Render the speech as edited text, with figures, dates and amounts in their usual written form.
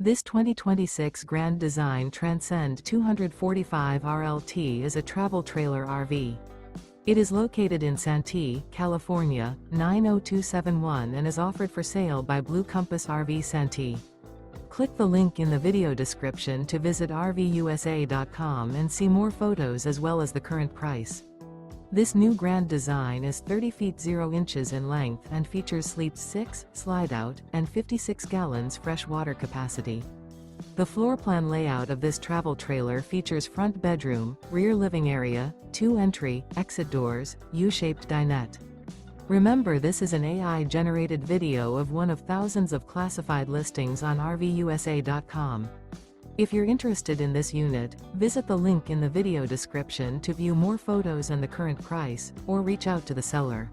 This 2026 Grand Design Transcend 245 RLT is a travel trailer RV. It is located in Santee, California, 90271 and is offered for sale by Blue Compass RV Santee. Click the link in the video description to visit RVUSA.com and see more photos as well as the current price. This new Grand Design is 30 feet 0 inches in length and features sleeps 6, slide-out, and 56 gallons fresh water capacity. The floor plan layout of this travel trailer features front bedroom, rear living area, 2 entry, exit doors, U-shaped dinette. Remember, this is an AI-generated video of one of thousands of classified listings on RVUSA.com. If you're interested in this unit, visit the link in the video description to view more photos and the current price, or reach out to the seller.